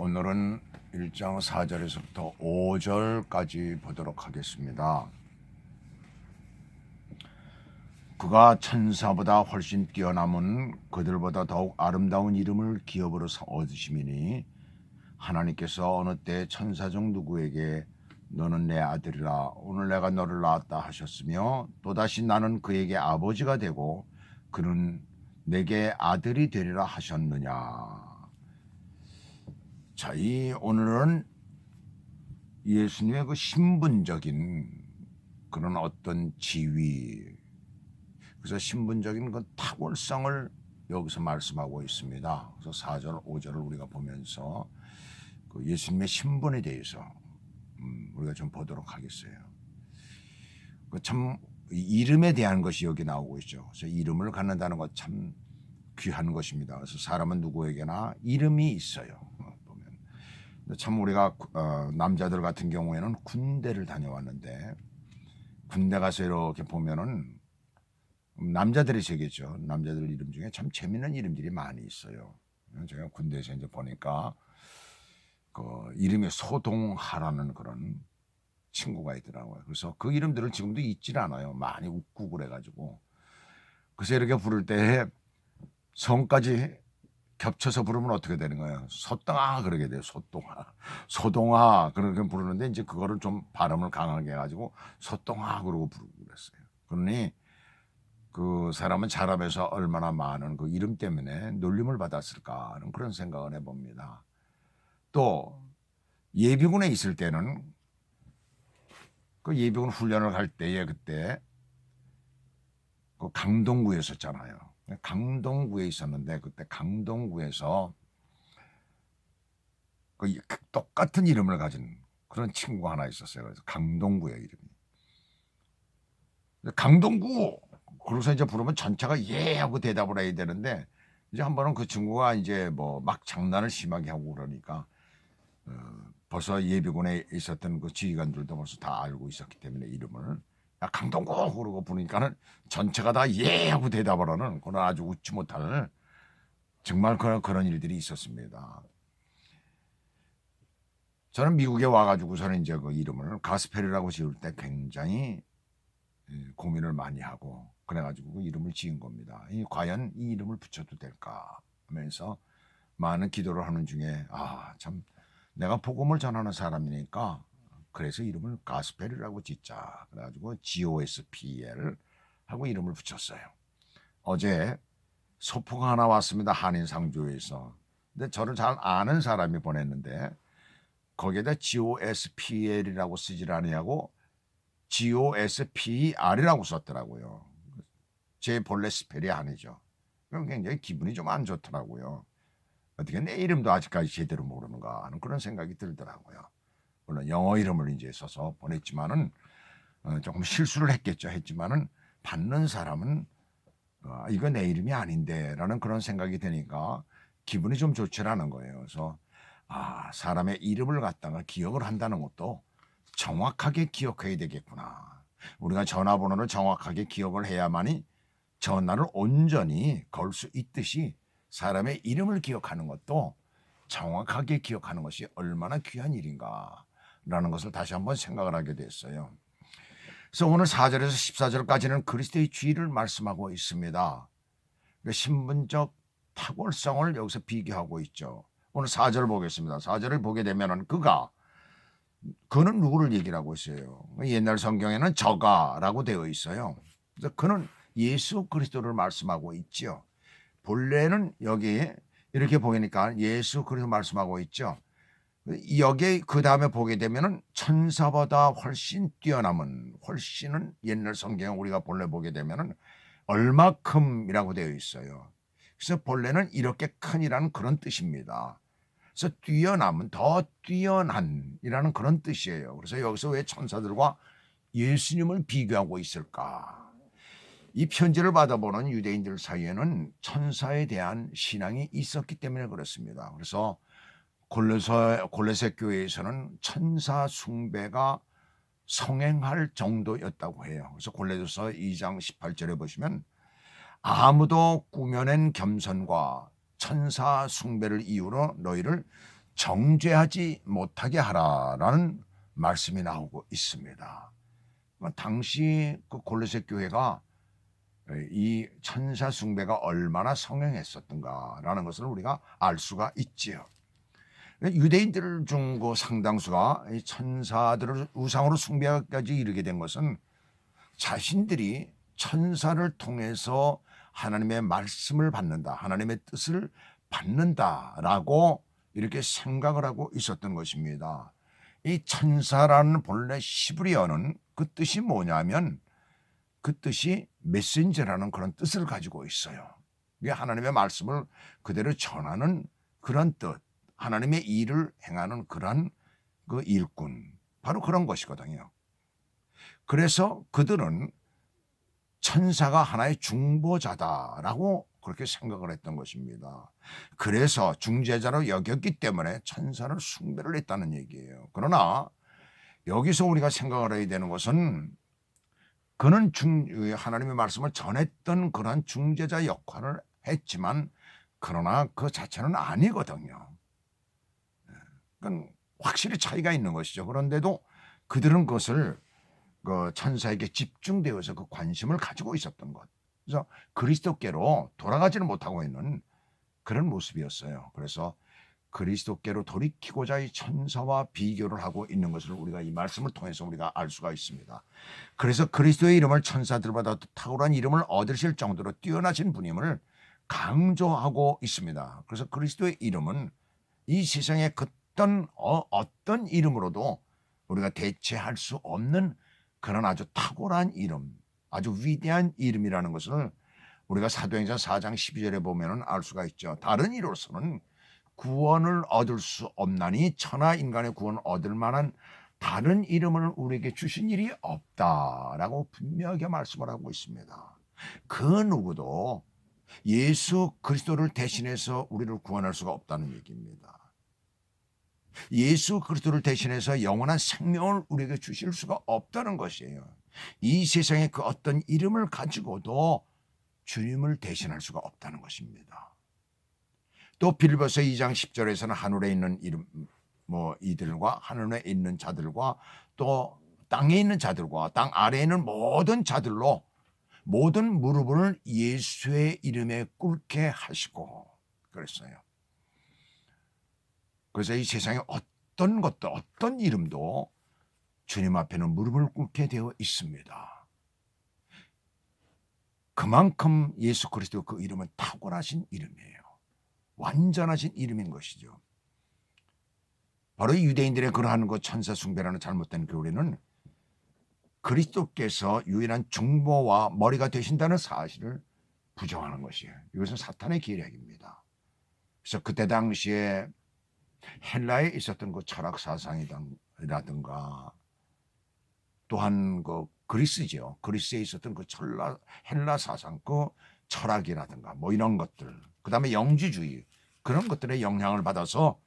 오늘은 1장 4절에서부터 5절까지 보도록 하겠습니다. 그가 천사보다 훨씬 뛰어남은 그들보다 더욱 아름다운 이름을 기업으로 얻으심이니 하나님께서 어느 때 천사 중 누구에게 너는 내 아들이라 오늘 내가 너를 낳았다 하셨으며 또다시 나는 그에게 아버지가 되고 그는 내게 아들이 되리라 하셨느냐. 자, 오늘은 예수님의 그 신분적인 그런 어떤 지위, 그래서 신분적인 그 탁월성을 여기서 말씀하고 있습니다. 그래서 4절, 5절을 우리가 보면서 그 예수님의 신분에 대해서 우리가 좀 보도록 하겠어요. 그 참 이름에 대한 것이 여기 나오고 있죠. 그래서 이름을 갖는다는 것 참 귀한 것입니다. 그래서 사람은 누구에게나 이름이 있어요. 참 우리가 남자들 같은 경우에는 군대를 다녀왔는데 군대 가서 이렇게 보면은 남자들이 세계죠. 남자들 이름 중에 참 재밌는 이름들이 많이 있어요. 제가 군대에서 이제 보니까 그 이름이 소동하라는 그런 친구가 있더라고요. 그래서 그 이름들을 지금도 잊질 않아요. 많이 웃고 그래가지고. 그래서 이렇게 부를 때 성까지 겹쳐서 부르면 어떻게 되는 거예요? 소동아 그러게 돼요. 소동아 그렇게 부르는데 이제 그거를 좀 발음을 강하게 해가지고 소동아 그러고 부르고 그랬어요. 그러니 그 사람은 자라면서 얼마나 많은 그 이름 때문에 놀림을 받았을까 하는 그런 생각을 해봅니다. 또 예비군에 있을 때는 그 예비군 훈련을 갈 때에 그때 그 강동구에 있었잖아요. 강동구에 있었는데 그때 강동구에서 그 똑같은 이름을 가진 그런 친구가 하나 있었어요. 그래서 강동구의 이름이. 강동구! 그래서 이제 부르면 전체가 예 하고 대답을 해야 되는데 이제 한 번은 그 친구가 이제 뭐 막 장난을 심하게 하고 그러니까 벌써 예비군에 있었던 그 지휘관들도 벌써 다 알고 있었기 때문에 이름을 야, 강동구 그러고 부르니까는 전체가 다 예 하고 대답을 하는 그런 아주 웃지 못할 정말 그런 일들이 있었습니다. 저는 미국에 와가지고서는 이제 그 이름을 가스펠이라고 지을 때 굉장히 고민을 많이 하고 그래가지고 그 이름을 지은 겁니다. 과연 이 이름을 붙여도 될까 하면서 많은 기도를 하는 중에 참 내가 복음을 전하는 사람이니까 그래서 이름을 가스펠이라고 짓자. 그래가지고 GOSPL 하고 이름을 붙였어요. 어제 소포가 하나 왔습니다. 한인상조에서. 근데 저를 잘 아는 사람이 보냈는데 거기에다 GOSPL이라고 쓰질 않냐고 GOSPR이라고 썼더라고요. 제 본래 스펠이 아니죠. 그럼 굉장히 기분이 좀 안 좋더라고요. 어떻게 내 이름도 아직까지 제대로 모르는가 하는 그런 생각이 들더라고요. 물론 영어 이름을 이제 써서 보냈지만은 조금 실수를 했지만은 받는 사람은 이거 내 이름이 아닌데라는 그런 생각이 드니까 기분이 좀 좋지 않은 거예요. 그래서 사람의 이름을 갖다가 기억을 한다는 것도 정확하게 기억해야 되겠구나. 우리가 전화번호를 정확하게 기억을 해야만이 전화를 온전히 걸 수 있듯이 사람의 이름을 기억하는 것도 정확하게 기억하는 것이 얼마나 귀한 일인가라는 것을 다시 한번 생각을 하게 됐어요. 그래서 오늘 4절에서 14절까지는 그리스도의 지위를 말씀하고 있습니다. 신분적 탁월성을 여기서 비교하고 있죠. 오늘 4절 보겠습니다. 4절을 보게 되면 그는 누구를 얘기를 하고 있어요. 옛날 성경에는 저가라고 되어 있어요. 그래서 그는 예수 그리스도를 말씀하고 있죠. 본래는 여기 이렇게 보이니까 예수 그리스도 말씀하고 있죠. 여기 그 다음에 보게 되면은 천사보다 훨씬 뛰어남은 훨씬은 옛날 성경 우리가 본래 보게 되면은 얼마큼이라고 되어 있어요. 그래서 본래는 이렇게 큰이라는 그런 뜻입니다. 그래서 뛰어남은 더 뛰어난이라는 그런 뜻이에요. 그래서 여기서 왜 천사들과 예수님을 비교하고 있을까? 이 편지를 받아보는 유대인들 사이에는 천사에 대한 신앙이 있었기 때문에 그렇습니다. 그래서 골로새 교회에서는 천사 숭배가 성행할 정도였다고 해요. 그래서 골로새서 2장 18절에 보시면 아무도 꾸며낸 겸손과 천사 숭배를 이유로 너희를 정죄하지 못하게 하라라는 말씀이 나오고 있습니다. 당시 그 골로새 교회가 이 천사 숭배가 얼마나 성행했었던가라는 것을 우리가 알 수가 있지요. 유대인들 중 그 상당수가 이 천사들을 우상으로 숭배하기까지 이르게 된 것은 자신들이 천사를 통해서 하나님의 말씀을 받는다, 하나님의 뜻을 받는다라고 이렇게 생각을 하고 있었던 것입니다. 이 천사라는 본래 시브리어는 그 뜻이 뭐냐면 그 뜻이 메신저라는 그런 뜻을 가지고 있어요. 이게 하나님의 말씀을 그대로 전하는 그런 뜻, 하나님의 일을 행하는 그런 그 일꾼, 바로 그런 것이거든요. 그래서 그들은 천사가 하나의 중보자다라고 그렇게 생각을 했던 것입니다. 그래서 중재자로 여겼기 때문에 천사를 숭배를 했다는 얘기예요. 그러나 여기서 우리가 생각을 해야 되는 것은 그는 하나님의 말씀을 전했던 그런 중재자 역할을 했지만 그러나 그 자체는 아니거든요. 그건 확실히 차이가 있는 것이죠. 그런데도 그들은 그것을 그 천사에게 집중되어서 그 관심을 가지고 있었던 것. 그래서 그리스도께로 돌아가지는 못하고 있는 그런 모습이었어요. 그래서 그리스도께로 돌이키고자 이 천사와 비교를 하고 있는 것을 우리가 이 말씀을 통해서 우리가 알 수가 있습니다. 그래서 그리스도의 이름을 천사들보다 탁월한 이름을 얻으실 정도로 뛰어나신 분임을 강조하고 있습니다. 그래서 그리스도의 이름은 이 세상의 어떤 이름으로도 우리가 대체할 수 없는 그런 아주 탁월한 이름, 아주 위대한 이름이라는 것을 우리가 사도행전 4장 12절에 보면 알 수가 있죠. 다른 이로서는 구원을 얻을 수 없나니 천하 인간의 구원을 얻을 만한 다른 이름을 우리에게 주신 일이 없다라고 분명하게 말씀을 하고 있습니다. 그 누구도 예수 그리스도를 대신해서 우리를 구원할 수가 없다는 얘기입니다. 예수 그리스도를 대신해서 영원한 생명을 우리에게 주실 수가 없다는 것이에요. 이 세상에 그 어떤 이름을 가지고도 주님을 대신할 수가 없다는 것입니다. 또 빌립보서 2장 10절에서는 하늘에 있는 이름 이들과 하늘에 있는 자들과 또 땅에 있는 자들과 땅 아래에 있는 모든 자들로 모든 무릎을 예수의 이름에 꿇게 하시고 그랬어요. 그래서 이 세상에 어떤 것도 어떤 이름도 주님 앞에는 무릎을 꿇게 되어 있습니다. 그만큼 예수 그리스도 그 이름은 탁월하신 이름이에요. 완전하신 이름인 것이죠. 바로 유대인들의 그러한 그 천사 숭배라는 잘못된 교리는 그리스도께서 유일한 중보와 머리가 되신다는 사실을 부정하는 것이에요. 이것은 사탄의 계략입니다. 그래서 그때 당시에 헬라에 있었던 그 철학 사상이라든가 또한 그 그리스죠. 그리스에 있었던 그 헬라 사상, 그 철학이라든가 이런 것들, 그 다음에 영지주의 그런 것들의 영향을 받아서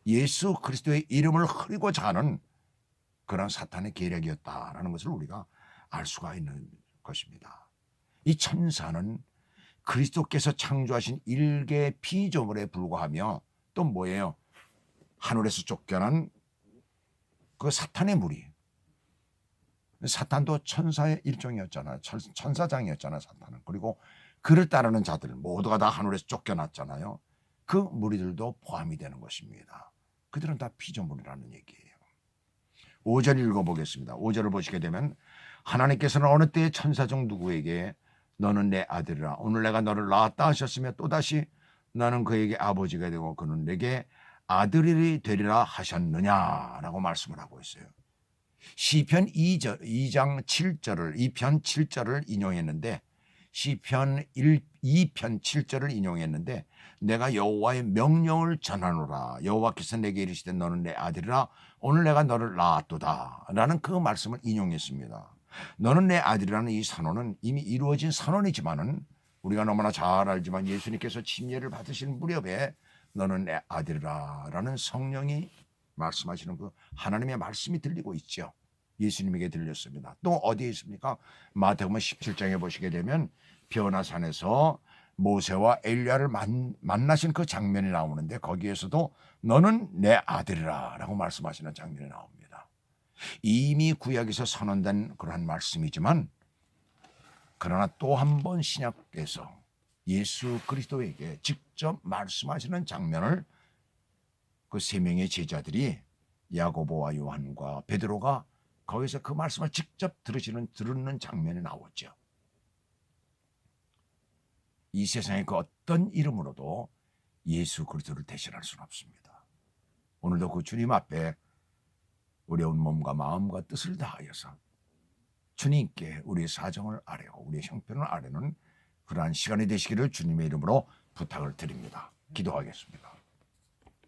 예수 그리스도의 이름을 흐리고자 하는 그런 사탄의 계략이었다라는 것을 우리가 알 수가 있는 것입니다. 이 천사는 그리스도께서 창조하신 일개 피조물에 불과하며 또 뭐예요? 하늘에서 쫓겨난 그 사탄의 무리. 사탄도 천사의 일종이었잖아요. 천사장이었잖아요, 사탄은. 그리고 그를 따르는 자들 모두가 다 하늘에서 쫓겨났잖아요. 그 무리들도 포함이 되는 것입니다. 그들은 다 피조물이라는 얘기예요. 5절 읽어보겠습니다. 5절을 보시게 되면 하나님께서는 어느 때에 천사 중 누구에게 너는 내 아들이라 오늘 내가 너를 낳았다 하셨으며 또다시 나는 그에게 아버지가 되고 그는 내게 아들이 되리라 하셨느냐라고 말씀을 하고 있어요. 시편 2장 7절을 2편 7절을 인용했는데 시편 2편 7절을 인용했는데 내가 여호와의 명령을 전하노라 여호와께서 내게 이르시되 너는 내 아들이라 오늘 내가 너를 낳았도다 라는 그 말씀을 인용했습니다. 너는 내 아들이라는 이 선언은 이미 이루어진 선언이지만은 우리가 너무나 잘 알지만 예수님께서 침례를 받으신 무렵에 너는 내 아들이라 라는 성령이 말씀하시는 그 하나님의 말씀이 들리고 있죠. 예수님에게 들렸습니다. 또 어디에 있습니까? 마태복음 17장에 보시게 되면 변화산에서 모세와 엘리야를 만나신 그 장면이 나오는데 거기에서도 너는 내 아들이라 라고 말씀하시는 장면이 나옵니다. 이미 구약에서 선언된 그러한 말씀이지만 그러나 또 한 번 신약에서 예수 그리스도에게 직접 말씀하시는 장면을 그 세 명의 제자들이 야고보와 요한과 베드로가 거기서 그 말씀을 직접 듣는 장면이 나오죠. 이 세상의 그 어떤 이름으로도 예수 그리스도를 대신할 수는 없습니다. 오늘도 그 주님 앞에 우리의 온 몸과 마음과 뜻을 다하여서 주님께 우리의 사정을 아뢰고 우리의 형편을 아뢰는 그러한 시간이 되시기를 주님의 이름으로 부탁을 드립니다. 기도하겠습니다.